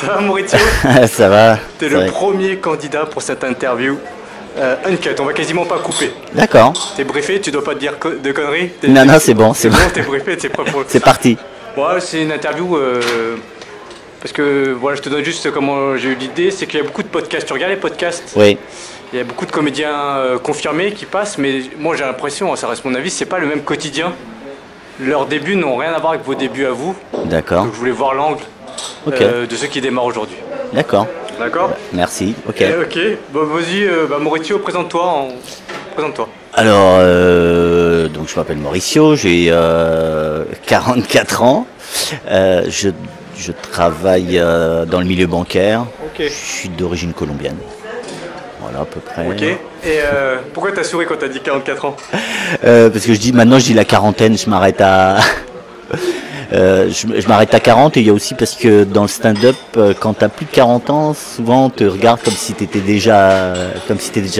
Ça va, Maurizio? Ça va. T'es le premier candidat pour cette interview. Uncut, on va quasiment pas couper. D'accord. T'es briefé, tu dois pas te dire de conneries. Non, c'est bon, c'est bon. T'es briefé, c'est prêt pour... C'est parti. Ouais, c'est une interview parce que voilà, je te donne juste comment j'ai eu l'idée, c'est qu'il y a beaucoup de podcasts. Tu regardes les podcasts? Oui. Il y a beaucoup de comédiens confirmés qui passent, mais moi j'ai l'impression, ça reste mon avis, c'est pas le même quotidien. Leurs débuts n'ont rien à voir avec vos débuts à vous. D'accord. Donc je voulais voir l'angle de ceux qui démarrent aujourd'hui. D'accord. D'accord? Merci. Ok. Ok. Bon, vas-y, Maurizio, présente-toi. Présente-toi. Alors, donc je m'appelle Mauricio, j'ai 44 ans. Je travaille dans le milieu bancaire. Ok. Je suis d'origine colombienne. Voilà, à peu près. Ok. Et pourquoi t'as souri quand t'as dit 44 ans? Parce que maintenant je dis la quarantaine, je m'arrête à... je m'arrête à 40, et il y a aussi parce que dans le stand-up, quand tu as plus de 40 ans, souvent on te regarde comme si tu étais déjà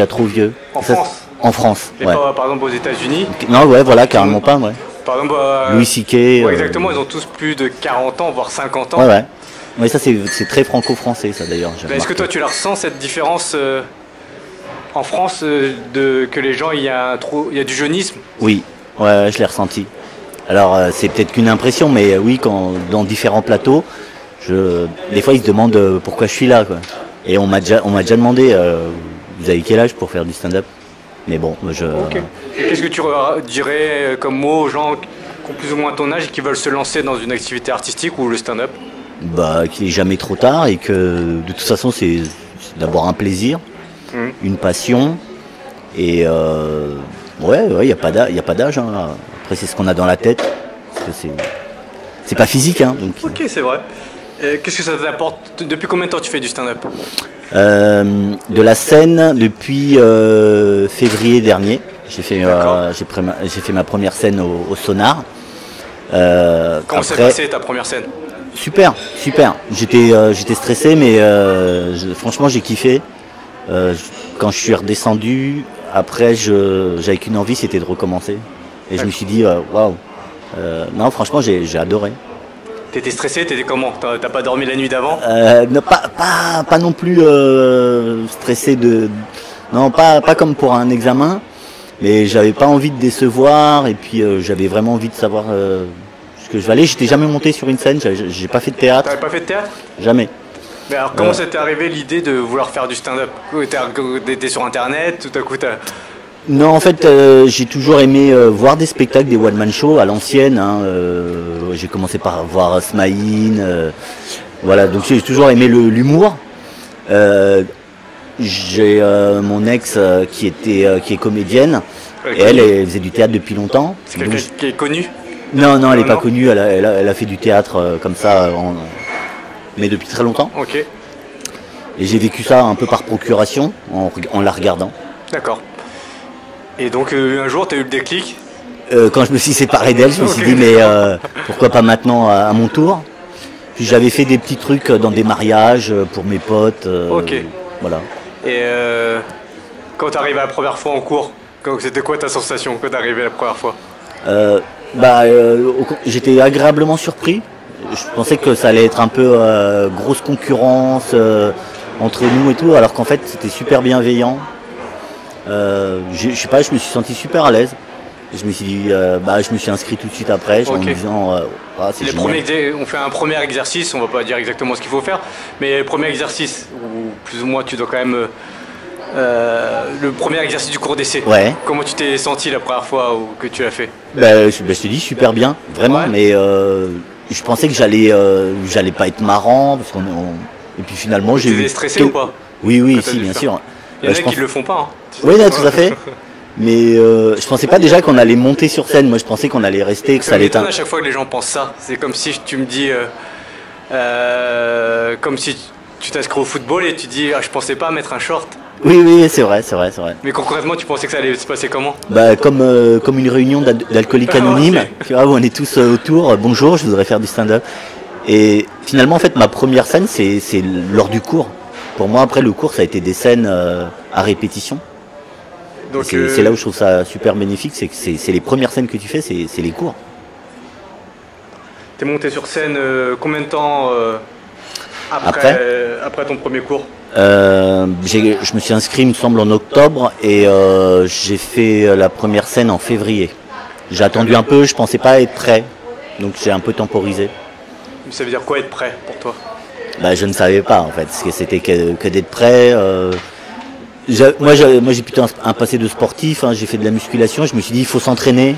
trop vieux. En France? En France, Et ouais. pas, par exemple aux États-Unis? Non, ouais, voilà, carrément pas, ouais. Par exemple, Louis C.K. Ouais, exactement, ils ont tous plus de 40 ans, voire 50 ans. Ouais, ouais. Mais ça, c'est très franco-français, ça d'ailleurs. Mais est-ce que toi, tu la ressens, cette différence en France, que les gens, il y a du jeunisme? Oui, ouais, je l'ai ressenti. Alors, c'est peut-être qu'une impression, mais oui, dans différents plateaux, des fois, ils se demandent pourquoi je suis là, quoi. Et on m'a déjà demandé, vous avez quel âge pour faire du stand-up? Mais bon, Ok. Et qu'est-ce que tu dirais comme mot aux gens qui ont plus ou moins ton âge et qui veulent se lancer dans une activité artistique ou le stand-up? Bah, qu'il n'est jamais trop tard, et que de toute façon, c'est d'abord un plaisir, une passion, et ouais, il n'y a pas d'âge. Hein. Après, c'est ce qu'on a dans la tête, parce que c'est pas physique. Hein, donc. Ok, c'est vrai. Qu'est-ce que ça t'apporte? Depuis combien de temps tu fais du stand-up? De la scène depuis février dernier. J'ai fait ma première scène au Sonar. Comment s'est passée ta première scène? Super. J'étais stressé, mais franchement j'ai kiffé. Quand je suis redescendu, après j'avais qu'une envie, c'était de recommencer. Et je me suis dit waouh. Non, franchement j'ai adoré. T'étais stressé, t'étais comment? T'as pas dormi la nuit d'avant? Pas non plus stressé non, pas comme pour un examen, mais j'avais pas envie de décevoir, et puis j'avais vraiment envie de savoir ce que je valais. J'étais jamais monté sur une scène, j'ai pas fait de théâtre. T'avais pas fait de théâtre? Jamais. Mais alors comment ça t'est arrivé l'idée de vouloir faire du stand-up? T'étais sur internet, tout à coup t'as... Non, en fait, j'ai toujours aimé voir des spectacles, des one-man shows à l'ancienne. Hein, j'ai commencé par voir Smaïn. Voilà, donc j'ai toujours aimé l'humour. J'ai mon ex qui est comédienne. Et elle faisait du théâtre depuis longtemps. C'est quelqu'un qui est connu? Non, elle n'est pas connue. Elle a fait du théâtre comme ça, mais depuis très longtemps. Ok. Et j'ai vécu ça un peu par procuration, en la regardant. D'accord. Et donc un jour, tu as eu le déclic? Quand je me suis séparé d'elle, je me suis dit mais pourquoi pas maintenant à mon tour. Puis j'avais fait des petits trucs dans des mariages pour mes potes. Ok. Voilà. Et quand tu arrivé la première fois en cours, c'était quoi ta sensation quand tu arrivé la première fois? J'étais agréablement surpris. Je pensais que ça allait être un peu grosse concurrence entre nous et tout, alors qu'en fait c'était super bienveillant. Je sais pas, je me suis senti super à l'aise. Je me suis dit, je me suis inscrit tout de suite après, en me disant, c'est génial. On fait un premier exercice, on va pas dire exactement ce qu'il faut faire, mais le premier exercice, où plus ou moins tu dois quand même... le premier exercice du cours d'essai. Ouais. Comment tu t'es senti la première fois que tu l'as fait? Je te dis super bien, vraiment, ouais. Mais je pensais que j'allais pas être marrant, parce et puis finalement j'ai eu... Tu étais stressé ou pas? Oui, si, bien sûr. Il y en a qui le font pas. Hein. Oui, non, tout à fait. Mais je pensais pas déjà qu'on allait monter sur scène. Moi, je pensais qu'on allait rester, que ça allait être. À chaque fois que les gens pensent ça, c'est comme si tu me dis, comme si tu t'inscris au football et tu dis, je pensais pas mettre un short. Oui, c'est vrai. Mais concrètement, tu pensais que ça allait se passer comment? Comme une réunion d'alcooliques anonymes, okay. Tu vois, où on est tous autour. Bonjour, je voudrais faire du stand-up. Et finalement, en fait, ma première scène, c'est lors du cours. Pour moi, après le cours, ça a été des scènes à répétition. C'est là où je trouve ça super bénéfique, c'est que c'est les premières scènes que tu fais, c'est les cours. T'es monté sur scène combien de temps Après ton premier cours? Je me suis inscrit, il me semble, en octobre et j'ai fait la première scène en février. J'ai attendu un peu, je pensais pas être prêt, donc j'ai un peu temporisé. Ça veut dire quoi être prêt pour toi? Bah, je ne savais pas en fait, parce que c'était que d'être prêt. Moi j'ai plutôt un passé de sportif, hein, j'ai fait de la musculation, je me suis dit il faut s'entraîner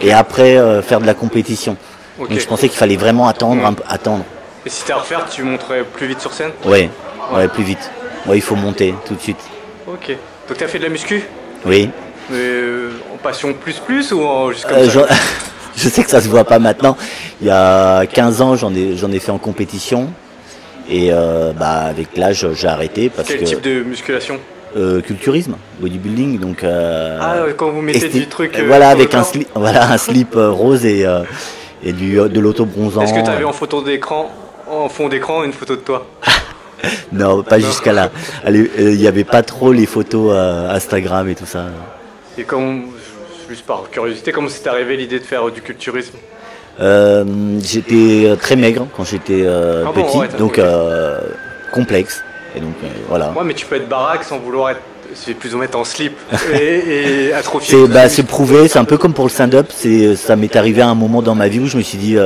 et après faire de la compétition. Donc je pensais qu'il fallait vraiment attendre. Et si c'était à refaire, tu monterais plus vite sur scène? Ouais, plus vite. Ouais, il faut monter tout de suite. Ok. Donc tu as fait de la muscu? Oui. En passion plus ou juste comme ça? Je sais que ça se voit pas maintenant. Il y a 15 ans, j'en ai fait en compétition. Et avec l'âge, j'ai arrêté. Quel type de musculation? Culturisme, bodybuilding. Donc, quand vous mettez du truc. Voilà, avec un slip rose et de l'auto-bronzant. Est-ce que tu avais en fond d'écran, une photo de toi? Non, pas jusqu'à là. Il n'y avait pas trop les photos Instagram et tout ça. Et juste par curiosité, comment s'est arrivé l'idée de faire du culturisme? J'étais très maigre quand j'étais petit, donc complexe. Et donc voilà. Ouais, mais tu peux être baraque sans vouloir être. C'est plus ou moins en slip et atrophié. C'est prouvé, c'est un peu comme pour le stand-up. Ça m'est arrivé à un moment dans ma vie où je me suis dit,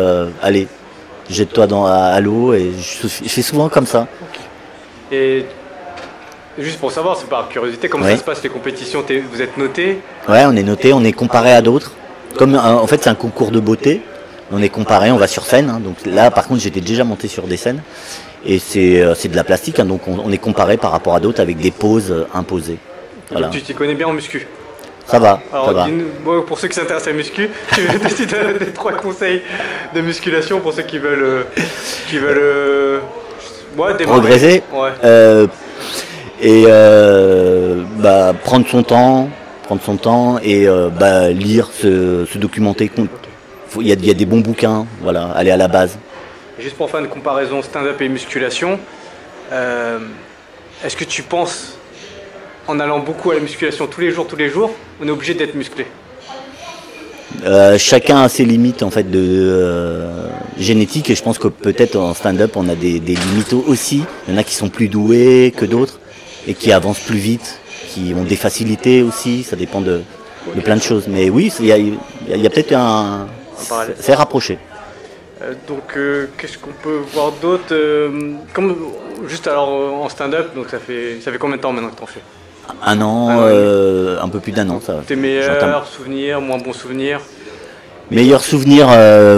allez, jette-toi à l'eau, et je fais souvent comme ça. Okay. Et juste pour savoir, c'est par curiosité, comment ça se passe les compétitions? Vous êtes noté? Ouais, on est noté, on est comparé à d'autres. Comme en fait c'est un concours de beauté, on est comparé, on va sur scène. Hein, donc là par contre j'étais déjà monté sur des scènes. Et c'est de la plastique, hein, donc on est comparé par rapport à d'autres avec des poses imposées. Voilà. Tu t'y connais bien en muscu? Ça va. Alors, ça va. Pour ceux qui s'intéressent à la muscu, tu veux donner 3 conseils de musculation pour ceux qui veulent démarrer. Progresser. Ouais. Prendre son temps et lire, se documenter. Il y a des bons bouquins, voilà, aller à la base. Juste pour faire une comparaison stand-up et musculation, est-ce que tu penses, en allant beaucoup à la musculation tous les jours, on est obligé d'être musclé? Chacun a ses limites en fait de génétique, et je pense que peut-être en stand-up on a des limites aussi. Il y en a qui sont plus doués que d'autres et qui avancent plus vite, qui ont des facilités aussi, ça dépend de plein de choses. Mais oui, il y a peut-être c'est rapproché. Donc qu'est-ce qu'on peut voir d'autre juste alors en stand-up, donc ça fait combien de temps maintenant que t'en fais? Un an, un peu plus d'un an. Ça. Tes meilleurs souvenirs, moins bons souvenirs? Meilleur souvenir,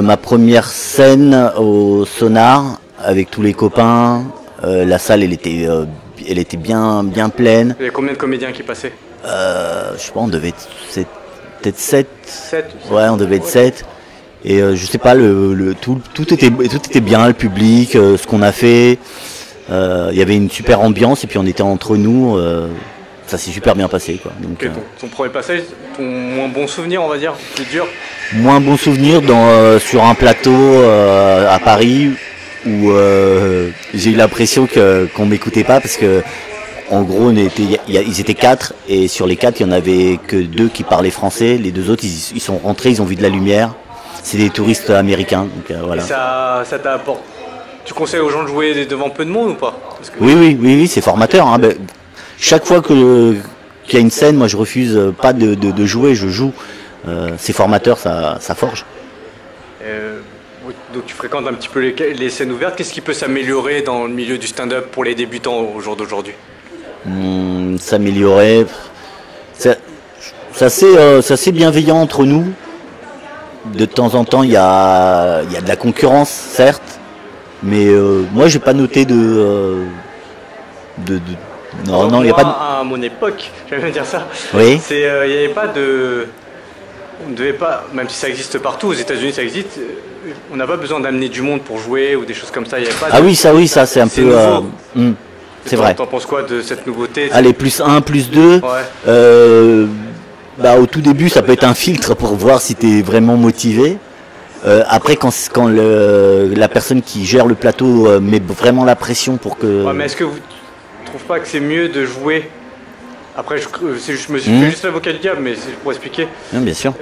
ma première scène au Sonar avec tous les copains. La salle elle était bien pleine. Il y avait combien de comédiens qui passaient? Je sais pas, on devait être peut-être 7. 7? Ouais, on devait être 7. Et je sais pas, tout était bien, le public, ce qu'on a fait. Il y avait une super ambiance et puis on était entre nous. Ça s'est super bien passé, quoi. Donc, ton premier passage, ton moins bon souvenir, on va dire, plus dur? Moins bon souvenir sur un plateau à Paris où j'ai eu l'impression qu'on m'écoutait pas parce que en gros ils étaient 4 et sur les 4 il y en avait que 2 qui parlaient français. Les 2 autres ils sont rentrés, ils ont vu de la lumière. C'est des touristes américains. Donc, voilà. Et ça t'apporte. Tu conseilles aux gens de jouer devant peu de monde ou pas? Oui, c'est formateur. Hein. Chaque fois qu'il y a une scène, moi je refuse pas de jouer, je joue. C'est formateur, ça forge. Donc tu fréquentes un petit peu les scènes ouvertes. Qu'est-ce qui peut s'améliorer dans le milieu du stand-up pour les débutants au jour d'aujourd'hui? S'améliorer. C'est assez bienveillant entre nous. De temps en temps, il y a de la concurrence, certes, mais moi, j'ai pas noté Non, il n'y a pas de... À mon époque, j'aime bien dire ça. Oui. Il n'y avait pas de... On ne devait pas, même si ça existe partout, aux États-Unis ça existe, on n'a pas besoin d'amener du monde pour jouer ou des choses comme ça. Il y avait pas ça c'est un peu... c'est vrai. T'en penses quoi de cette nouveauté? Allez, +1, +2. Ouais. Au tout début, ça peut être un filtre pour voir si tu es vraiment motivé. Après, quand la personne qui gère le plateau met vraiment la pression pour que... Ouais, mais est-ce que vous ne trouvez pas que c'est mieux de jouer? Après, je me suis fait juste l'avocat du diable, mais c'est pour expliquer. Non, bien sûr.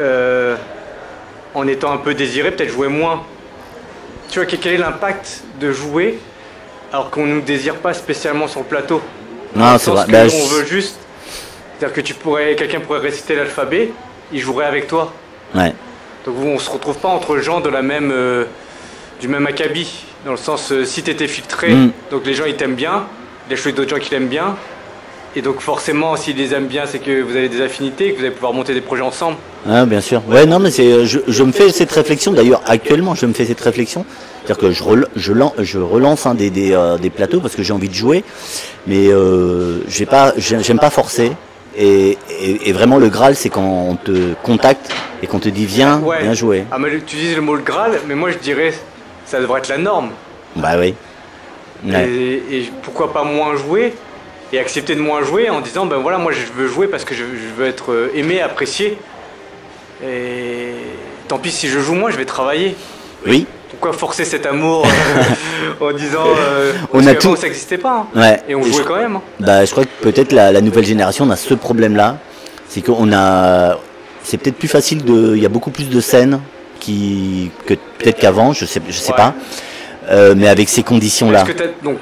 En étant un peu désiré, peut-être jouer moins. Tu vois, quel est l'impact de jouer alors qu'on ne nous désire pas spécialement sur le plateau. Non, c'est vrai. On veut juste, c'est-à-dire que quelqu'un pourrait réciter l'alphabet, il jouerait avec toi. Ouais. Donc on se retrouve pas entre gens de la même, du même acabit, dans le sens si tu étais filtré, donc les gens ils t'aiment bien, il y a d'autres gens qui l'aiment bien, et donc forcément s'ils les aiment bien c'est que vous avez des affinités, que vous allez pouvoir monter des projets ensemble. Ah, bien sûr. Ouais, non, mais je me fais cette réflexion. D'ailleurs, actuellement, je me fais cette réflexion. C'est-à-dire que je relance des plateaux parce que j'ai envie de jouer, mais j'aime pas forcer. Et vraiment, le Graal, c'est quand on te contacte et qu'on te dit viens jouer. Ah, mais tu dis le mot le Graal, mais moi je dirais ça devrait être la norme. Bah oui. Ouais. Et pourquoi pas moins jouer et accepter de moins jouer en disant ben voilà, moi je veux jouer parce que je veux être aimé, apprécié. Et tant pis si je joue moins, je vais travailler. Oui. Pourquoi forcer cet amour en disant on a tout, ça n'existait pas hein. Ouais. Et on jouait quand même. Hein. Bah, je crois que peut-être la nouvelle génération on a ce problème-là, c'est c'est peut-être plus facile il y a beaucoup plus de scènes que peut-être qu'avant, je sais pas, mais avec ces conditions-là.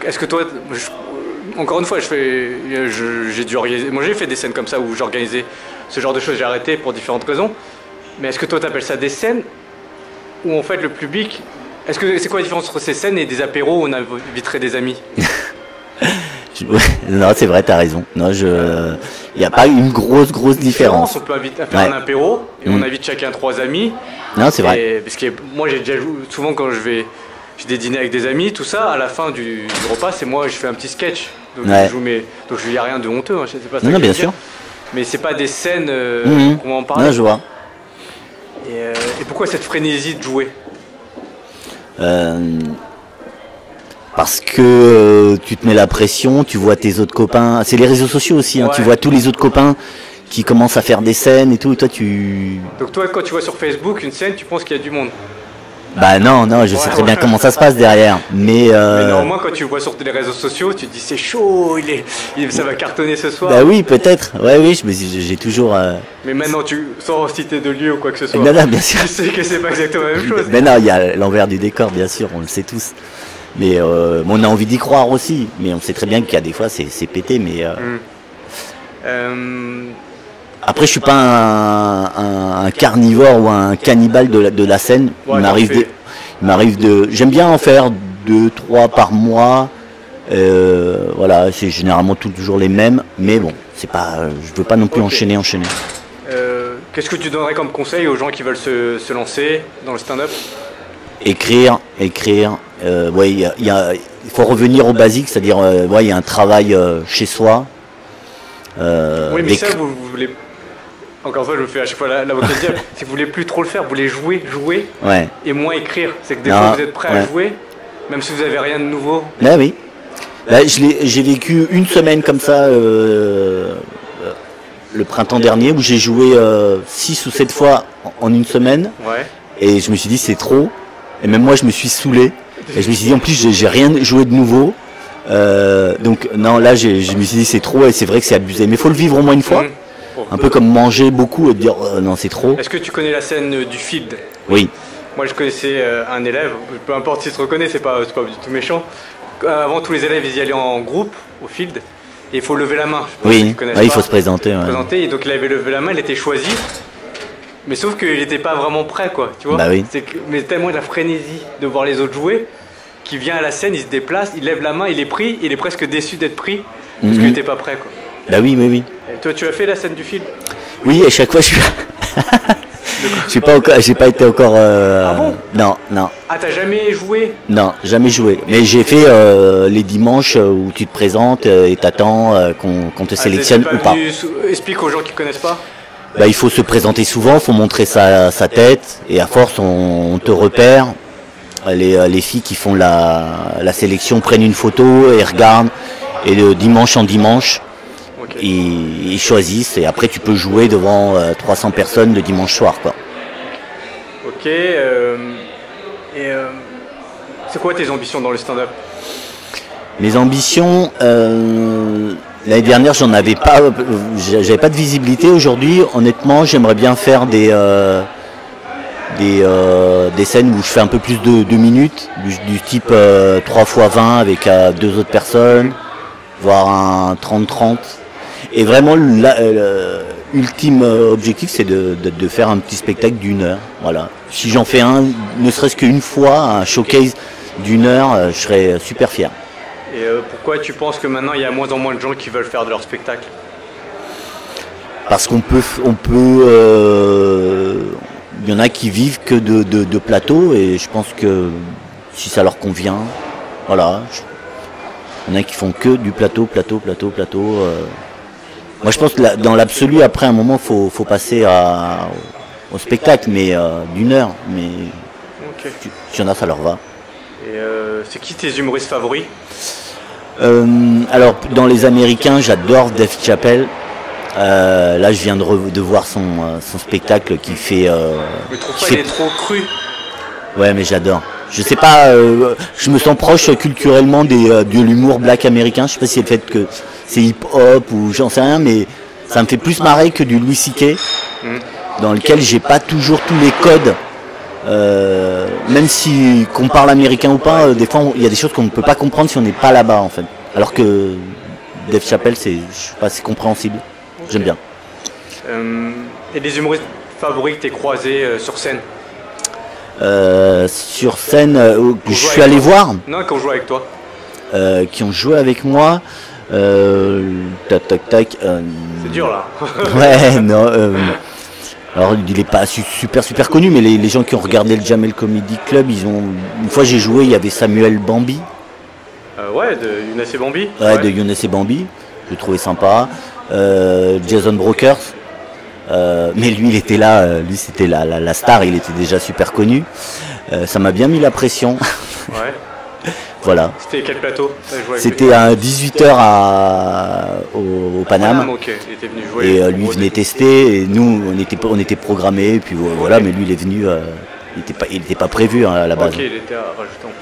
Est-ce que toi, encore une fois, j'ai dû organiser, moi j'ai fait des scènes comme ça où j'organisais ce genre de choses, j'ai arrêté pour différentes raisons. Mais est-ce que toi t'appelles ça des scènes où en fait le public, c'est quoi la différence entre ces scènes et des apéros où on inviterait des amis? Non, c'est vrai, t'as raison. Non, il n'y a pas une grosse différence. On peut faire un apéro et on invite chacun 3 amis. Non, c'est vrai. Parce que moi j'ai déjà joué, souvent quand j'ai des dîners avec des amis, tout ça, à la fin du repas, c'est moi, je fais un petit sketch. Donc il n'y a rien de honteux, hein, c'est pas ça. Non, bien sûr. Mais c'est pas des scènes qu'on va en parler. Non, je vois. Et pourquoi cette frénésie de jouer? Parce que tu te mets la pression, tu vois tes autres copains. C'est les réseaux sociaux aussi, hein, tu vois tous les autres copains qui commencent à faire des scènes et tout. Et toi, Donc toi, quand tu vois sur Facebook une scène, tu penses qu'il y a du monde? Bah non, je sais très bien comment ça se passe derrière. Mais néanmoins, quand tu vois sur les réseaux sociaux, tu te dis c'est chaud, ça va cartonner ce soir. Bah oui, peut-être. Oui, j'ai toujours. Mais maintenant, sans citer de lieu ou quoi que ce soit. Non, bien sûr. Tu sais que c'est pas exactement la même chose. Mais non, il y a l'envers du décor, bien sûr, on le sait tous. Mais on a envie d'y croire aussi. Mais on sait très bien qu'il y a des fois, c'est pété. Mais après, je suis pas un carnivore ou un cannibale de la scène. Ouais, il m'arrive j'aime bien en faire 2-3 par mois. Voilà, c'est généralement toujours les mêmes. Mais bon, je veux pas non plus enchaîner. Qu'est-ce que tu donnerais comme conseil aux gens qui veulent se lancer dans le stand-up? Écrire. Il faut revenir au basique, c'est-à-dire, il y a un travail chez soi. Oui, mais ça, vous voulez. Encore une fois, je me fais à chaque fois l'avocat de diable. C'est que vous voulez plus trop le faire, vous voulez jouer, et moins écrire. C'est que des fois, vous êtes prêt à jouer, même si vous n'avez rien de nouveau. Là, oui. Là, j'ai vécu une semaine comme ça le printemps dernier, où j'ai joué 6 ou 7 fois en une semaine. Ouais. Et je me suis dit, c'est trop. Et même moi, je me suis saoulé. Et je me suis dit, en plus, j'ai rien joué de nouveau. Donc, non, là, je me suis dit, c'est trop. Et c'est vrai que c'est abusé. Mais il faut le vivre au moins une fois. Un peu comme manger beaucoup et dire, non, c'est trop. Est-ce que tu connais la scène du field? Oui. Moi, je connaissais un élève. Peu importe s'il se reconnaît, c'est pas du tout méchant. Avant, tous les élèves, ils y allaient en groupe, au field. Et il faut lever la main. Oui, il faut se présenter. Et donc, il avait levé la main, il était choisi. Mais sauf qu'il n'était pas vraiment prêt, quoi, tu vois. Bah oui. Mais tellement de la frénésie de voir les autres jouer, qu'il vient à la scène, il se déplace, il lève la main, il est pris, il est presque déçu d'être pris, parce qu'il n'était pas prêt, quoi. Bah oui. Et toi, tu as fait la scène du film? Oui, à chaque fois, je suis... j'ai pas été encore... Ah bon? Non. Ah, t'as jamais joué? Non, jamais joué. Mais j'ai fait les dimanches où tu te présentes et t'attends qu'on te sélectionne ou pas. Explique aux gens qui connaissent pas. Bah, il faut se présenter souvent, il faut montrer sa tête, et à force on te repère. Les filles qui font la sélection prennent une photo et regardent, et de dimanche en dimanche, ils choisissent, et après tu peux jouer devant 300 personnes le dimanche soir, quoi. Ok, c'est quoi tes ambitions dans le stand-up? Mes ambitions, l'année dernière, j'avais pas de visibilité. Aujourd'hui, honnêtement, j'aimerais bien faire des des scènes où je fais un peu plus de 2 minutes, du type 3 x 20 avec 2 autres personnes, voire un 30-30. Et vraiment, l'ultime objectif, c'est de faire un petit spectacle d'1 heure. Voilà. Si j'en fais un, ne serait-ce qu'une fois, un showcase d'1 heure, je serais super fier. Et pourquoi tu penses que maintenant il y a moins en moins de gens qui veulent faire de leur spectacle? Parce il y en a qui vivent que de plateau, et je pense que si ça leur convient, voilà. Il y en a qui font que du plateau. Moi je pense que dans l'absolu, après un moment, faut passer au spectacle, mais d'1 heure. Mais okay. Si y en a, ça leur va. Et c'est qui tes humoristes favoris? Alors dans les Américains, j'adore Dave Chappelle. Là, je viens de voir son spectacle qui fait. Mais trouve pas il est trop cru. Ouais, mais j'adore. Je sais pas, je me sens proche culturellement de l'humour black américain. Je sais pas si c'est le fait que c'est hip-hop ou j'en sais rien, mais ça me fait plus marrer que du Louis C.K. Dans lequel j'ai pas toujours tous les codes. Même si qu'on parle américain ou pas, des fois il y a des choses qu'on ne peut pas comprendre si on n'est pas là-bas en fait. Alors que Dave Chappelle, c'est compréhensible. Okay. J'aime bien. Et des humoristes favoris que tu as croisés sur scène? Sur scène, que je suis allé voir. Non, qui ont joué avec toi. Qui ont joué avec moi. Tac. C'est dur là. Ouais, non. Alors il est pas super connu, mais les gens qui ont regardé le Jamel Comedy Club, une fois j'ai joué, il y avait Samuel Bambi. Ouais, de Younes et Bambi. Ouais, de Younes et Bambi. Je le trouvais sympa. Jason Brokers. Mais lui il était là, lui c'était la star, il était déjà super connu. Ça m'a bien mis la pression. Ouais. Voilà. C'était quel plateau? C'était à 18h au Paname. Okay. Il était venu jouer. Et lui venait tester, et nous on était programmés, et puis voilà, mais lui il est venu, il était pas prévu à la base. Ok, il était rajouté en plus.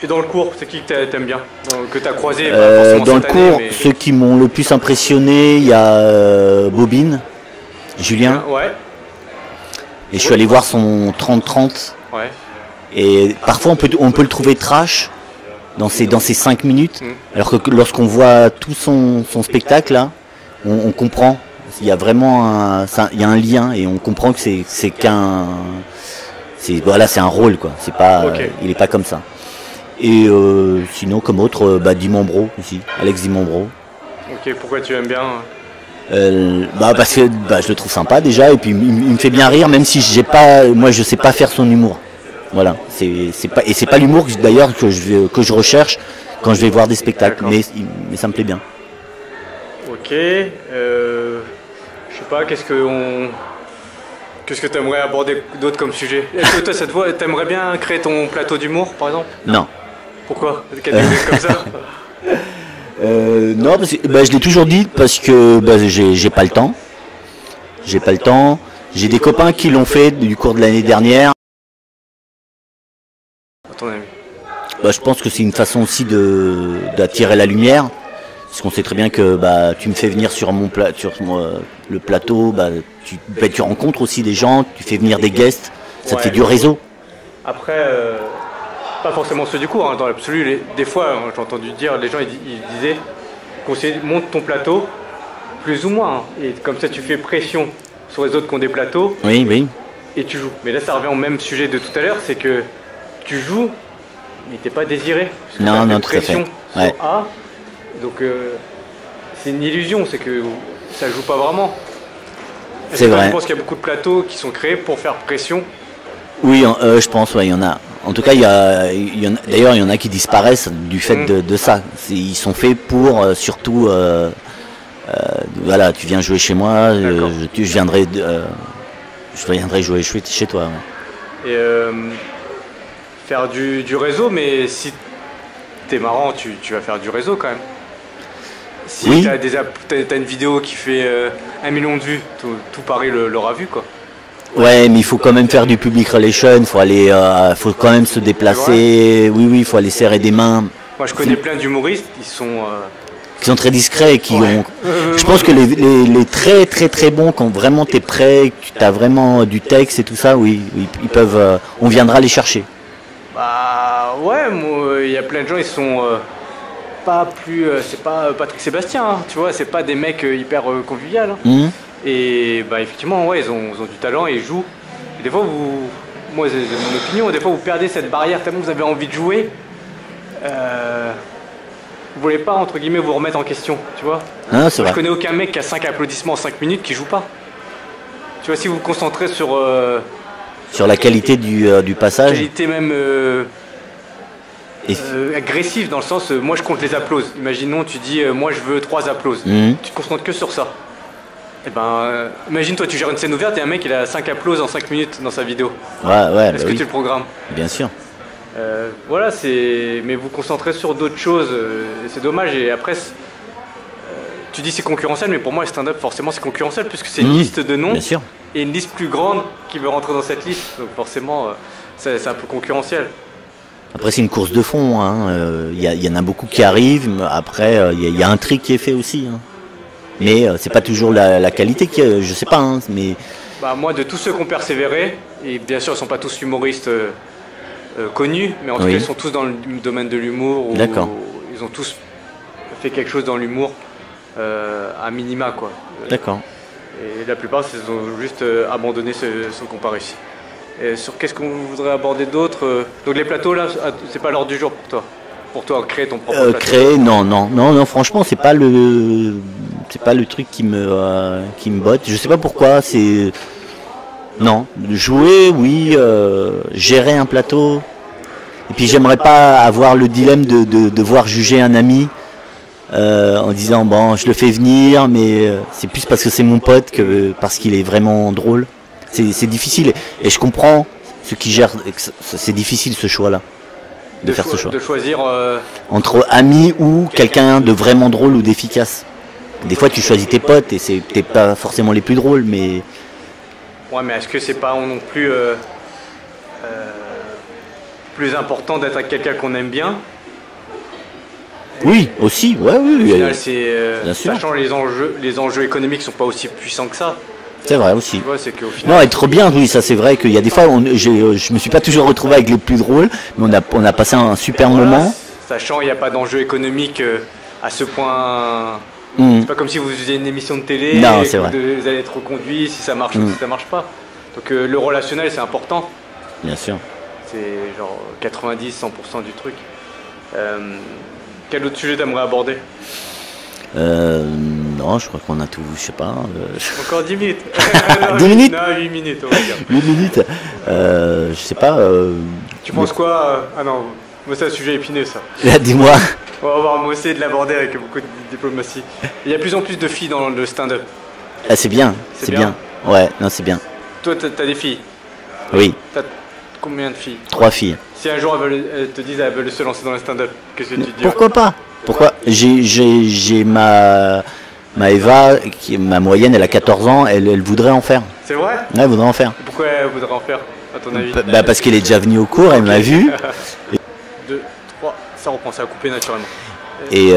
Et dans le cours, c'est qui que t'aimes bien, que t'as croisé dans le cours, mais... ceux qui m'ont le plus impressionné, il y a Bobine, Julien. Ouais. Et je suis allé voir son 30-30. Ouais. Et parfois on peut le trouver trash dans ces 5 minutes, alors que lorsqu'on voit tout son spectacle là, on comprend. Il y a vraiment il y a un lien et on comprend que c'est un rôle quoi. C'est pas, okay. Il est pas comme ça. Et sinon comme autre, Dimambro aussi, Alex Dimambro. Ok, pourquoi tu aimes bien? Parce que je le trouve sympa déjà, et puis il me fait bien rire, même si moi je sais pas faire son humour. Voilà, c'est pas l'humour d'ailleurs que je recherche quand je vais voir des spectacles, mais ça me plaît bien. Ok, je sais pas, qu'est-ce que tu aimerais aborder d'autre comme sujet? Est-ce que toi, cette fois, t'aimerais bien créer ton plateau d'humour, par exemple? Non. Pourquoi? Comme ça? Non, parce que, je l'ai toujours dit, parce que j'ai pas le temps. J'ai pas le temps. J'ai des copains qui l'ont fait du cours de l'année dernière. Je pense que c'est une façon aussi d'attirer la lumière, parce qu'on sait très bien que tu me fais venir sur le plateau, tu rencontres aussi des gens, tu fais venir des guests, ça te fait du réseau. Après, pas forcément ceux du cours, hein, dans l'absolu, des fois j'ai entendu dire, les gens ils disaient conseiller monte ton plateau, plus ou moins, hein, et comme ça tu fais pression sur les autres qui ont des plateaux, oui. Et tu joues. Mais là ça revient au même sujet de tout à l'heure, c'est que tu joues, mais t'es pas désiré. Non, tout à fait. Ouais. Donc c'est une illusion, c'est que ça joue pas vraiment. C'est vrai. Je pense qu'il y a beaucoup de plateaux qui sont créés pour faire pression. Oui, je pense, il y en a. En tout cas, d'ailleurs, il y en a qui disparaissent du fait de ça. Ils sont faits pour surtout, voilà, tu viens jouer chez moi, je viendrai jouer chez toi. Ouais. Et faire du réseau, mais si t'es marrant, tu vas faire du réseau quand même. Si oui. T'as une vidéo qui fait 1 million de vues, tout Paris l'aura vu quoi. Ouais, mais il faut quand même faire du public relation, faut quand même se déplacer. Oui, il faut aller serrer des mains. Moi je connais plein d'humoristes, ils sont qui sont très discrets et qui ont. Je pense que les très très très bons, quand vraiment t'es prêt, que tu as vraiment du texte et tout ça, oui, ils peuvent. On viendra les chercher. Bah ouais, il y a plein de gens, ils sont pas plus. C'est pas Patrick Sébastien, hein, tu vois, c'est pas des mecs hyper convivial. Hein. Et bah effectivement, ouais, ils ont du talent et ils jouent. Et des fois, moi, c'est mon opinion, des fois, vous perdez cette barrière tellement vous avez envie de jouer. Vous voulez pas, entre guillemets, vous remettre en question, tu vois. Ah, c'est vrai. Je connais aucun mec qui a 5 applaudissements en 5 minutes qui joue pas. Tu vois, si vous vous concentrez sur la qualité du passage. Qualité même agressive, dans le sens, moi je compte les applauses. Imaginons, tu dis, moi je veux 3 applauses. Tu te concentres que sur ça. Et ben, imagine toi, tu gères une scène ouverte et un mec il a 5 applauses en 5 minutes dans sa vidéo. Ouais, Est-ce que tu le programmes? Bien sûr. Voilà, mais vous concentrez sur d'autres choses, c'est dommage. Et après, tu dis c'est concurrentiel, mais pour moi, le stand-up, forcément, c'est concurrentiel, puisque c'est une liste de noms, bien sûr. Et une liste plus grande qui veut rentrer dans cette liste. Donc forcément, c'est un peu concurrentiel. Après, c'est une course de fond. Il y en a beaucoup qui arrivent. Après, il y a un tri qui est fait aussi. Hein. Mais c'est pas toujours la qualité qui, je sais pas. Hein, mais bah, moi, de tous ceux qui ont persévéré, et bien sûr, ils sont pas tous humoristes connus, mais en tout cas, ils sont tous dans le domaine de l'humour. D'accord. Ils ont tous fait quelque chose dans l'humour, à minima, quoi. D'accord. Et la plupart, ils ont juste abandonné ceux qui n'ont pas réussi. Et sur qu'est-ce qu'on voudrait aborder d'autre? Donc les plateaux, là, c'est pas l'ordre du jour pour toi? Pour toi, créer ton propre plateau? Créer, non, franchement, c'est pas le truc qui me botte. Je sais pas pourquoi, c'est... Non, jouer, oui, gérer un plateau. Et puis j'aimerais pas avoir le dilemme de devoir juger un ami en disant, bon, je le fais venir, mais c'est plus parce que c'est mon pote que parce qu'il est vraiment drôle. C'est difficile. Et je comprends ceux qui gèrent, c'est difficile ce choix-là. De faire ce choix. De choisir... Entre amis ou quelqu'un de vraiment drôle ou d'efficace. Des fois, tu choisis tes potes et t'es pas forcément les plus drôles, mais... Ouais, mais est-ce que c'est pas non plus plus important d'être avec quelqu'un qu'on aime bien? Oui, aussi, ouais, oui. Au final, sachant les enjeux économiques sont pas aussi puissants que ça. C'est vrai aussi. Tu vois, c'est qu'au final, non, être bien, oui, ça c'est vrai qu'il y a des fois, je me suis pas toujours retrouvé avec les plus drôles, mais on a passé un super moment. Sachant qu'il n'y a pas d'enjeu économique à ce point. C'est pas comme si vous faisiez une émission de télé et c'est vrai. Vous allez être reconduit si ça marche ou si ça marche pas. Donc le relationnel c'est important. Bien sûr. C'est genre 90-100% du truc. Quel autre sujet t'aimerais aborder? Non, je crois qu'on a tout, je sais pas. Encore 10 minutes. 10 minutes? Non, 8 minutes, on va dire. 8 minutes je sais pas. Tu penses quoi? Ah non, moi c'est un sujet épineux ça. Là, dis-moi. On va essayer de l'aborder avec beaucoup de diplomatie. Il y a de plus en plus de filles dans le stand-up. Ah, c'est bien, c'est bien. Ouais, non, c'est bien. Toi, t'as des filles? Oui. T'as combien de filles? 3 filles. Si un jour elles te disent qu'elles veulent se lancer dans le stand-up, qu'est-ce que tu dis? Pourquoi pas? Pourquoi? J'ai ma Eva, ma moyenne, elle a 14 ans, elle voudrait en faire. C'est vrai? Ouais, elle voudrait en faire. Pourquoi elle voudrait en faire, à ton avis? Bah parce qu'elle est déjà venue au cours, elle m'a vu. 2, 3, ça reprend, ça a coupé naturellement. Et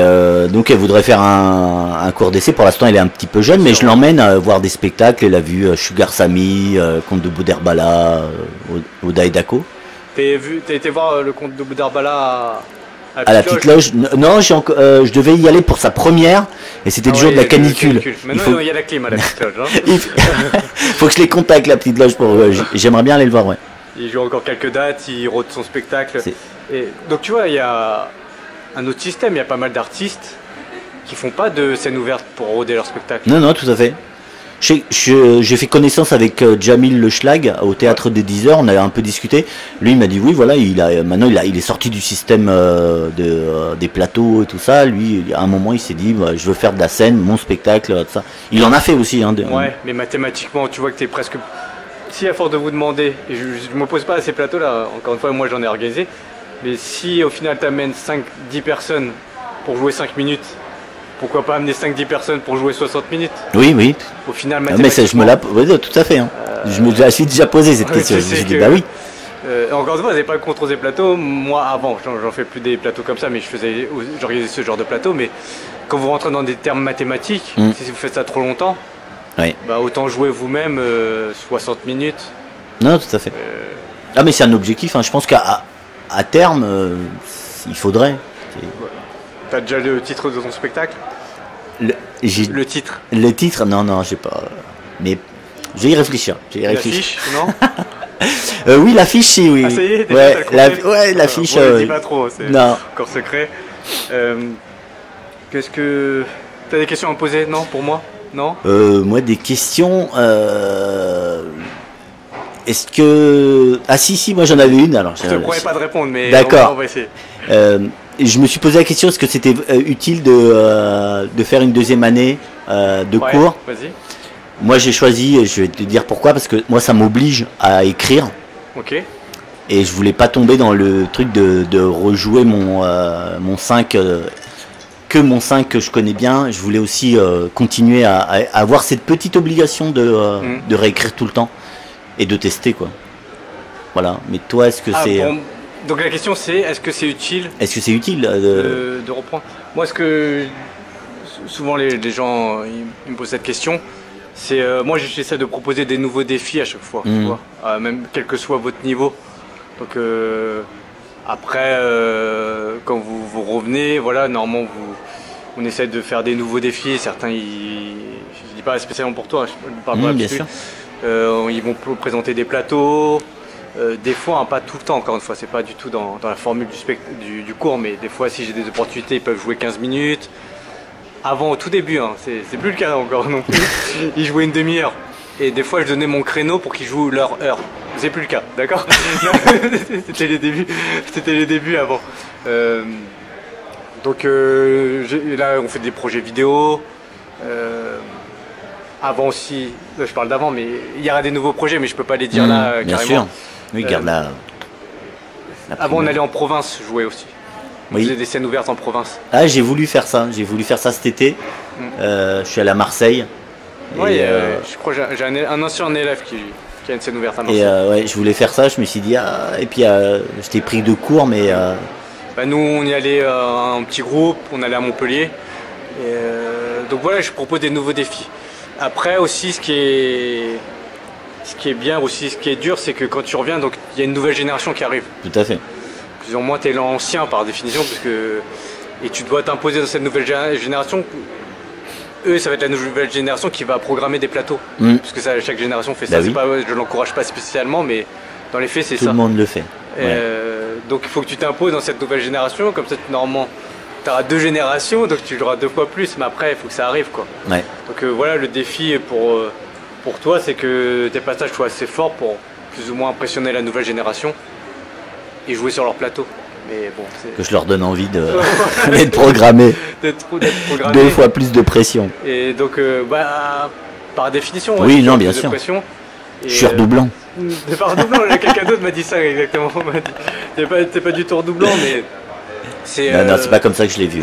donc elle voudrait faire un cours d'essai. Pour l'instant elle est un petit peu jeune, mais je l'emmène à voir des spectacles. Elle a vu Sugar Sammy, Conte de Boudherbala, au Daidako. T'as été voir le Conte de Boudherbala à la petite loge? Non, je devais y aller pour sa première et c'était le jour de la canicule. Maintenant il y a la clim à la petite loge. Hein. Il faut que je les contacte la petite loge pour. J'aimerais bien aller le voir, ouais. Il joue encore quelques dates, il rôde son spectacle. Et donc tu vois, il y a un autre système, il y a pas mal d'artistes qui font pas de scène ouverte pour rôder leur spectacle. Non, tout à fait. J'ai fait connaissance avec Jamil Le Schlag au théâtre des 10 heures, on a un peu discuté. Lui il m'a dit oui voilà, maintenant il est sorti du système des plateaux et tout ça. Lui à un moment il s'est dit bah, je veux faire de la scène, mon spectacle, tout ça. Il en a fait aussi. Hein, ouais, mais mathématiquement tu vois que tu es presque... Si à force de vous demander, et je ne m'oppose pas à ces plateaux là, encore une fois moi j'en ai organisé, mais si au final tu amènes 5-10 personnes pour jouer 5 minutes, pourquoi pas amener 5-10 personnes pour jouer 60 minutes? Oui. Au final, mais je me la... Oui, tout à fait. Hein. Je me la suis déjà posé cette question. Je me dis, bah oui. Encore une fois, vous n'avez pas contre des plateaux. Moi, avant, j'en fais plus des plateaux comme ça, mais j'organisais ce genre de plateau. Mais quand vous rentrez dans des termes mathématiques, si vous faites ça trop longtemps, bah, autant jouer vous-même 60 minutes. Non, tout à fait. Ah, mais c'est un objectif. Hein. Je pense qu'à terme, il faudrait. T'as déjà le titre de ton spectacle? Le titre? Le titre, non, j'ai pas. Mais je vais y réfléchir. L'affiche, non? Oui, l'affiche, si, oui. Ah, ça y est, l'affiche. Bon, dis pas trop, c'est non. encore secret. Qu'est-ce que. T'as des questions à me poser? Non, pour moi? Non? Moi, des questions. Est-ce que. Ah, si, moi j'en avais une. Alors, je te promets pas de répondre, mais d'accord. On va essayer. Je me suis posé la question, est-ce que c'était utile de faire une deuxième année de cours? Vas-y. Moi j'ai choisi, et je vais te dire pourquoi, parce que moi ça m'oblige à écrire. Ok. Et je voulais pas tomber dans le truc de rejouer mon 5, que mon 5 que je connais bien. Je voulais aussi continuer à avoir cette petite obligation de réécrire tout le temps et de tester, quoi. Voilà, mais toi est-ce que c'est... Bon. Donc la question c'est, est-ce que c'est utile? Est-ce que c'est utile de reprendre? Moi, souvent les gens ils me posent cette question, c'est moi j'essaie de proposer des nouveaux défis à chaque fois, tu vois, même quel que soit votre niveau. Donc après, quand vous revenez, voilà, normalement on essaie de faire des nouveaux défis. Certains, je dis pas spécialement pour toi, je parle pas bien sûr. Ils vont présenter des plateaux. Des fois, hein, pas tout le temps, encore une fois, c'est pas du tout dans la formule du cours, mais des fois, si j'ai des opportunités, ils peuvent jouer 15 minutes. Avant, au tout début, hein, c'est plus le cas encore non plus, ils jouaient une demi-heure. Et des fois, je donnais mon créneau pour qu'ils jouent leur heure. C'est plus le cas, d'accord? C'était les débuts avant. Donc là, on fait des projets vidéo. Avant aussi, je parle d'avant, mais il y aura des nouveaux projets, mais je peux pas les dire là bien carrément. Sûr. Oui, garde la avant, on allait en province jouer aussi. On faisait des scènes ouvertes en province. Ah, j'ai voulu faire ça cet été. Je suis allé à Marseille. Oui, je crois que j'ai un ancien élève qui a une scène ouverte à Marseille. Et je voulais faire ça, je me suis dit, et puis j'étais pris de cours, mais... Bah, nous, on y allait en petit groupe, on allait à Montpellier. Donc voilà, je propose des nouveaux défis. Après aussi, ce qui est bien aussi, ce qui est dur, c'est que quand tu reviens, donc il y a une nouvelle génération qui arrive. Tout à fait. Plus ou moins, tu es l'ancien par définition, et tu dois t'imposer dans cette nouvelle génération. Eux, ça va être la nouvelle génération qui va programmer des plateaux. Parce que ça, chaque génération fait ça. Oui. Je ne l'encourage pas spécialement, mais dans les faits, c'est ça. Tout le monde le fait. Donc il faut que tu t'imposes dans cette nouvelle génération, comme ça, normalement. Tu auras 2 générations, donc tu joueras 2 fois plus, mais après, il faut que ça arrive, quoi. Ouais. Donc voilà, le défi pour toi, c'est que tes passages soient assez forts pour plus ou moins impressionner la nouvelle génération et jouer sur leur plateau. Mais bon, que je leur donne envie d'être programmés. d'être programmé. 2 fois plus de pression. Et donc, par définition, oui, non, bien sûr. Pression. Je suis redoublant. Par redoublant, quelqu'un d'autre m'a dit ça exactement. T'es pas du tout redoublant, mais... Non, c'est pas comme ça que je l'ai vu.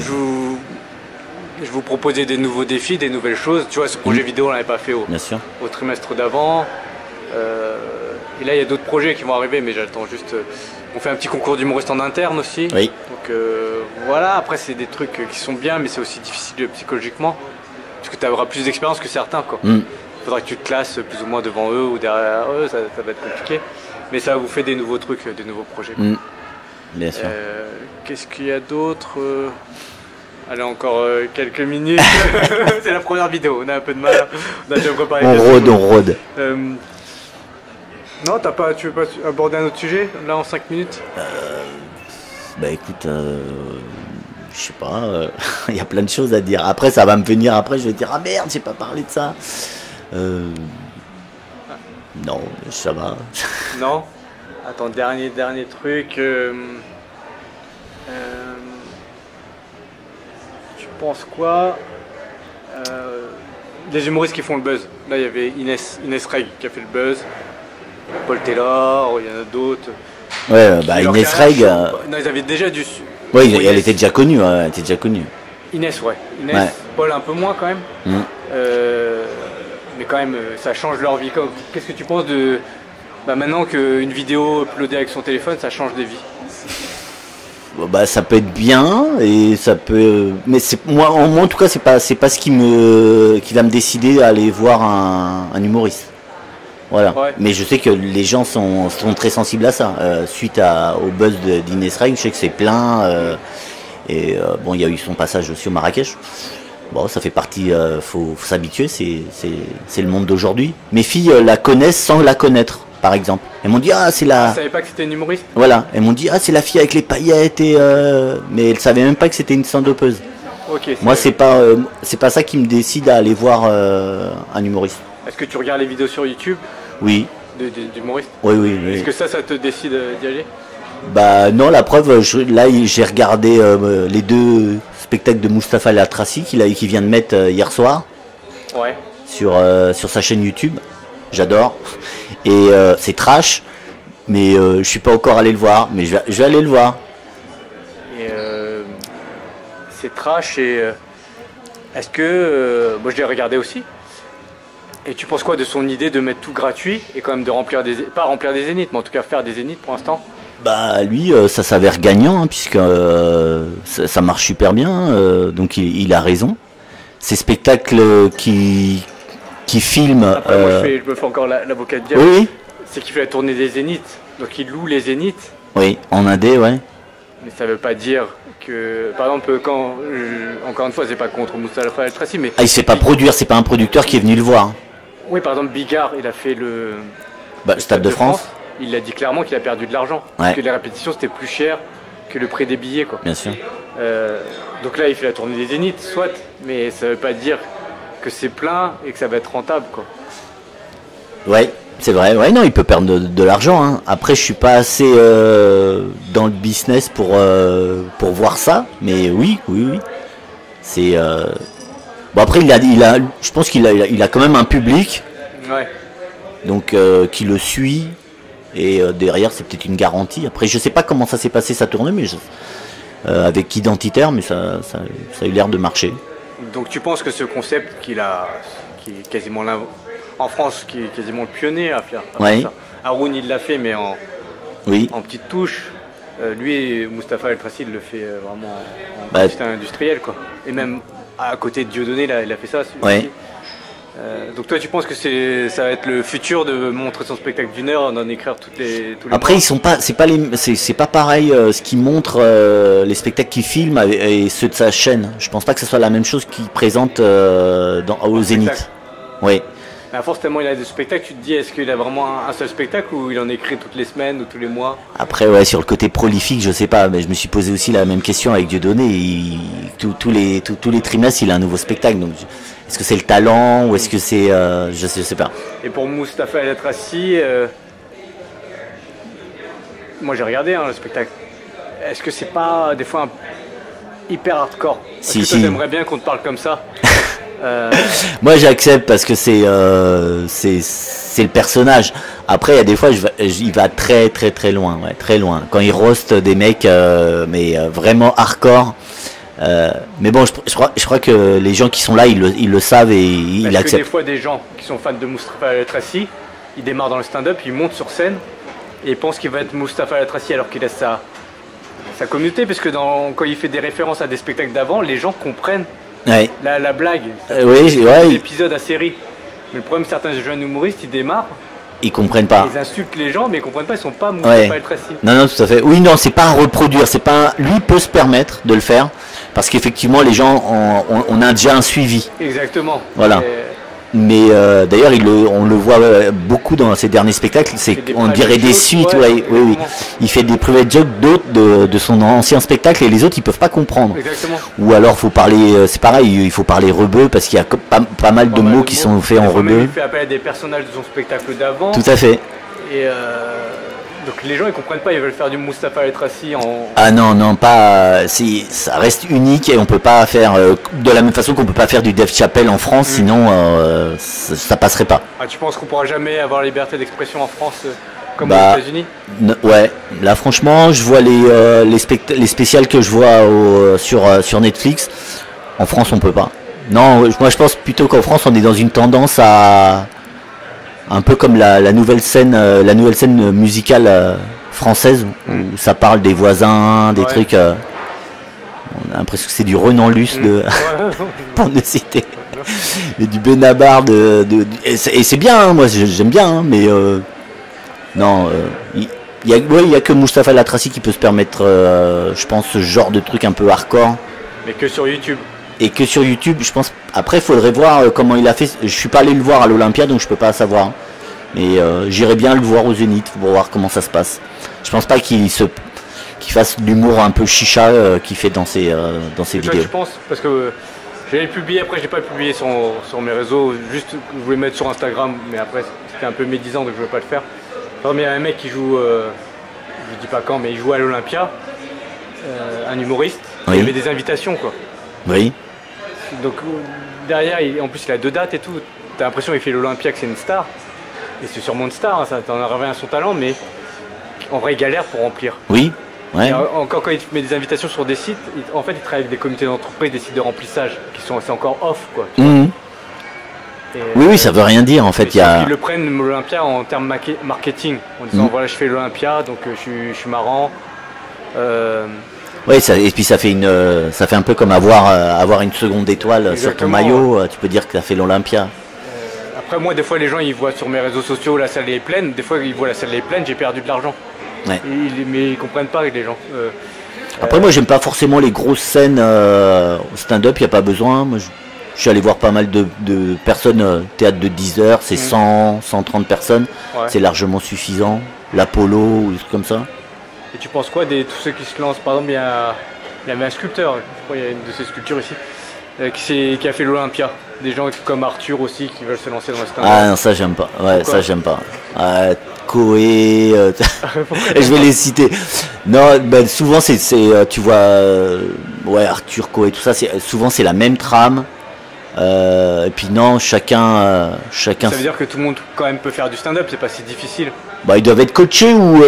Je vous proposais des nouveaux défis, des nouvelles choses. Tu vois, ce projet vidéo, on l'avait pas fait au trimestre d'avant. Et là, il y a d'autres projets qui vont arriver, mais j'attends juste... on fait un petit concours d'humoriste en interne aussi. Oui. Donc voilà, après, c'est des trucs qui sont bien, mais c'est aussi difficile psychologiquement. Parce que tu auras plus d'expérience que certains, quoi. Il faudra que tu te classes plus ou moins devant eux ou derrière eux, ça va être compliqué. Mais ça vous fait des nouveaux trucs, des nouveaux projets. Bien sûr. Qu'est-ce qu'il y a d'autre? Allez, encore quelques minutes. C'est la première vidéo, on a un peu de mal. On a déjà préparé. On rôde. Non, tu veux pas aborder un autre sujet, là, en 5 minutes? Bah écoute, je sais pas, il y a plein de choses à dire. Après, ça va me venir, après je vais dire, ah merde, j'ai pas parlé de ça. Non, ça va. Non? Attends, dernier truc. Tu penses quoi? Les humoristes qui font le buzz. Là, il y avait Inès Reg qui a fait le buzz. Paul Taylor, il y en a d'autres. Ouais, Inès Reg. Non, ils avaient déjà du. Oui, elle était déjà connue. Inès, ouais. Paul un peu moins quand même. Mais quand même, ça change leur vie. Qu'est-ce que tu penses Bah maintenant qu'une vidéo uploadée avec son téléphone, ça change des vies. Bah ça peut être bien et ça peut, mais c'est moi en tout cas c'est pas ce qui va me décider à aller voir un humoriste. Voilà. Ouais. Mais je sais que les gens sont très sensibles à ça. Suite au buzz d'Inès Reg, je sais que c'est plein. Bon, il y a eu son passage aussi au Marrakech. Bon, ça fait partie. Faut s'habituer. C'est le monde d'aujourd'hui. Mes filles la connaissent sans la connaître, par exemple. Elles m'ont dit c'est la. Je savais pas que c'était une humoriste. Voilà. Elles m'ont dit c'est la fille avec les paillettes mais elles savaient même pas que c'était une stand-upeuse. Ok. Moi, c'est pas ça qui me décide à aller voir un humoriste. Est-ce que tu regardes les vidéos sur YouTube? Oui. D'humoristes? Oui. Est-ce que ça te décide d'y aller? Bah non, la preuve, là j'ai regardé les 2 spectacles de Mustapha El Atrassi qui vient de mettre hier soir. Ouais. Sur sa chaîne YouTube. J'adore. Et c'est trash, mais je suis pas encore allé le voir, mais je vais aller le voir. Et c'est trash et est-ce que moi je l'ai regardé aussi. Et tu penses quoi de son idée de mettre tout gratuit et quand même de remplir pas remplir des zéniths, mais en tout cas faire des zéniths pour l'instant? Bah lui, ça s'avère gagnant, puisque ça marche super bien, donc il a raison. Ces spectacles qui filment... Après, moi je me fais encore l'avocat de diable. Oui. C'est qu'il fait la tournée des zéniths, donc il loue les zéniths. Oui, en indé, ouais. Mais ça veut pas dire que, par exemple, encore une fois, c'est pas contre Mustapha El Atrassi, mais... il se fait pas produire, c'est pas un producteur qui est venu le voir. Oui, par exemple, Bigard, il a fait le Stade de France. Il a dit clairement qu'il a perdu de l'argent. Ouais. Parce que les répétitions, c'était plus cher que le prix des billets, quoi. Bien sûr. Donc là, il fait la tournée des zéniths, soit, mais ça veut pas dire que c'est plein et que ça va être rentable, quoi. Ouais, c'est vrai. Ouais, non, il peut perdre de l'argent. Hein. Après, je suis pas assez dans le business pour voir ça, mais oui. C'est bon. Après, je pense qu'il a quand même un public. Ouais. Donc, qui le suit. Et derrière, c'est peut-être une garantie. Après, je sais pas comment ça s'est passé sa tournée, mais avec Identitaire, mais ça a eu l'air de marcher. Donc, tu penses que ce concept qui est quasiment en France, qui est quasiment le pionnier à faire ça. Haroun, il l'a fait, mais en petite touche. Lui, Mustapha El Atrassi, il le fait vraiment en petit industriel, quoi. Et même à côté de Dieudonné, il a fait ça. Aussi. Donc toi, tu penses que ça va être le futur de montrer son spectacle d'1 heure, d'en écrire tous les Après, mois. ils sont pas, c'est pas pareil ce qu'ils montrent, les spectacles qu'ils filment et ceux de sa chaîne. Je pense pas que ce soit la même chose qu'ils présentent au Zénith. Oui. Mais à force, tellement il a des spectacles, tu te dis, est-ce qu'il a vraiment un seul spectacle ou il en écrit toutes les semaines ou tous les mois? Après, sur le côté prolifique, je sais pas, mais je me suis posé aussi la même question avec Dieudonné. Tous les trimestres, il a un nouveau spectacle. Donc, est-ce que c'est le talent ou est-ce que c'est, je sais pas. Et pour Mustapha El Atrassi, moi j'ai regardé le spectacle. Est-ce que c'est pas des fois hyper hardcore? Est-ce que toi t'aimerais bien qu'on te parle comme ça? Moi j'accepte parce que c'est le personnage. Après il y a des fois il va très très très loin, très loin. Quand il roast des mecs mais vraiment hardcore. Mais bon, je crois que les gens qui sont là, ils le savent et ils l'acceptent. Parce que des fois des gens qui sont fans de Mustapha El Atrassi, ils démarrent dans le stand-up, ils montent sur scène et ils pensent qu'il va être Mustapha El Atrassi alors qu'il a sa communauté, parce que quand il fait des références à des spectacles d'avant, les gens comprennent. Ouais. La blague, l'épisode à série. Mais le problème, certains jeunes humoristes, ils démarrent. Ils comprennent pas. Ils insultent les gens, mais ils comprennent pas. Ils sont pas Mustapha El Atrassi. Non, tout à fait. Oui, non, c'est pas à reproduire. C'est pas lui peut se permettre de le faire parce qu'effectivement, les gens on a déjà un suivi. Exactement. Voilà. Mais d'ailleurs, on le voit beaucoup dans ses derniers spectacles. On dirait des suites. Oui. Il fait des private jokes d'autres de son ancien spectacle et les autres ils peuvent pas comprendre. Exactement. Ou alors faut parler, c'est pareil, il faut parler rebeu parce qu'il y a pas mal de mots qui sont faits en rebeu. Il fait appel à des personnages de son spectacle d'avant. Tout à fait. Et donc les gens ils comprennent pas, ils veulent faire du Mustapha El Atrassi en... Ah non, pas. Ça reste unique et on peut pas faire de la même façon qu'on peut pas faire du Dave Chappelle en France, sinon ça passerait pas. Ah, tu penses qu'on pourra jamais avoir la liberté d'expression en France comme aux États-Unis? Ouais, là franchement, je vois les spéciales que je vois sur Netflix. En France, on peut pas. Non, moi je pense plutôt qu'en France, on est dans une tendance à un peu comme la nouvelle scène musicale française, où ça parle des voisins, des trucs. On a l'impression que c'est du Renan Luce pour ne citer. Et du Benabar et c'est bien, hein, moi j'aime bien, hein, mais non, il y a que Mustapha Latraci qui peut se permettre, je pense, ce genre de truc un peu hardcore. Mais que sur YouTube. Et que sur YouTube, je pense. Après, il faudrait voir comment il a fait. Je suis pas allé le voir à l'Olympia, donc je peux pas savoir. Mais j'irais bien le voir au Zénith pour voir comment ça se passe. Je pense pas qu'il fasse de l'humour un peu chicha qu'il fait dans ses vidéos. Je pense, parce que j'avais publié, après j'ai pas publié sur mes réseaux, juste je voulais mettre sur Instagram, mais après c'était un peu médisant donc je voulais pas le faire. Par exemple, il y a un mec qui joue, je dis pas quand, mais il joue à l'Olympia, un humoriste, oui. Il y avait des invitations quoi. Oui. Donc derrière, en plus il a 2 dates et tout, t'as l'impression qu'il fait l'Olympia, que c'est une star, et c'est sûrement une star, hein, ça t'en a revient à son talent, mais en vrai il galère pour remplir. Oui. Ouais. Encore quand il met des invitations sur des sites, en fait il travaille avec des comités d'entreprise, des sites de remplissage, c'est encore off quoi. Oui, ça veut rien dire en fait. Ils le prennent l'Olympia en termes marketing, en disant voilà je fais l'Olympia donc je suis marrant. Oui, et puis ça fait un peu comme avoir une seconde étoile. Exactement. Sur ton maillot, tu peux dire que tu as fait l'Olympia. Après moi des fois les gens ils voient sur mes réseaux sociaux la salle est pleine, des fois ils voient la salle est pleine, j'ai perdu de l'argent. Ouais. Mais ils comprennent pas les gens. Après moi j'aime pas forcément les grosses scènes au stand-up, il n'y a pas besoin. Moi, je suis allé voir pas mal de personnes, théâtre de 10 heures, c'est 130 personnes, c'est largement suffisant. L'Apollo ou des trucs comme ça. Et tu penses quoi de tous ceux qui se lancent? Par exemple, il y avait un sculpteur, je crois qu'il y a une de ces sculptures ici, qui a fait l'Olympia. Des gens comme Arthur aussi qui veulent se lancer dans le stand-up. Ah non, ça j'aime pas. Ouais, pourquoi? Ça j'aime pas. Koé, je vais les citer. Non, ben, souvent tu vois, Arthur, Koé, tout ça, souvent c'est la même trame. Et puis non, chacun. Ça veut dire que tout le monde quand même peut faire du stand-up, c'est pas si difficile. Bah ils doivent être coachés ou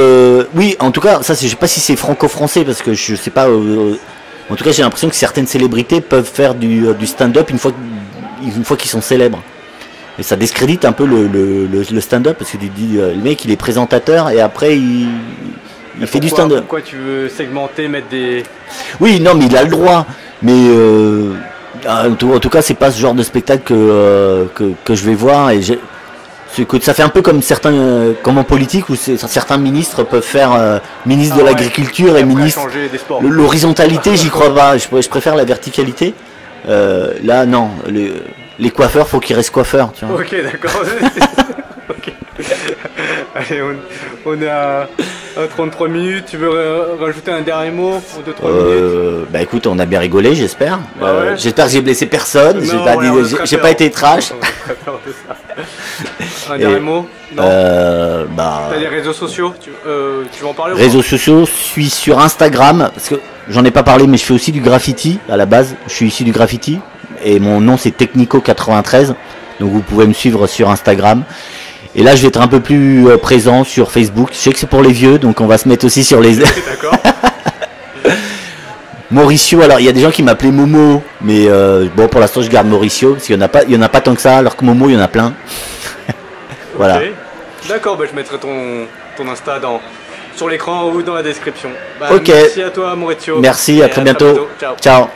oui, en tout cas, ça je sais pas si c'est franco-français parce que je sais pas. En tout cas, j'ai l'impression que certaines célébrités peuvent faire du stand-up une fois qu'ils sont célèbres. Et ça discrédite un peu le stand-up parce que tu dis le mec il est présentateur et après il fait du stand-up. Pourquoi tu veux segmenter, mettre des... Oui, non, mais il a le droit. Mais en tout cas, c'est pas ce genre de spectacle que je vais voir. Et ça fait un peu comme comme en politique où certains ministres peuvent faire ministre de l'agriculture et ministre. L'horizontalité, j'y crois pas. Je préfère la verticalité. Là, non. Les coiffeurs, faut qu'ils restent coiffeurs. Tu vois. Ok, d'accord. Okay. Allez, on est à 33 minutes. Tu veux rajouter un dernier mot en 2-3 minutes? Bah écoute, on a bien rigolé, j'espère. Ouais. J'espère que j'ai blessé personne. J'ai pas été trash. Un dernier mot? T'as les réseaux sociaux? Tu veux en parler? Réseaux sociaux, je suis sur Instagram parce que j'en ai pas parlé, mais je fais aussi du graffiti à la base. Je suis issu du graffiti et mon nom c'est Technico93. Donc vous pouvez me suivre sur Instagram. Et là, je vais être un peu plus présent sur Facebook. Je sais que c'est pour les vieux, donc on va se mettre aussi sur les... D'accord. Mauricio, alors il y a des gens qui m'appelaient Momo, mais bon, pour l'instant, je garde Mauricio, parce qu'il y en a pas tant que ça, alors que Momo, il y en a plein. Voilà. Okay. D'accord, bah, je mettrai ton Insta sur l'écran ou dans la description. Bah, ok. Merci à toi, Mauricio. Merci, à très bientôt. Ciao. Ciao.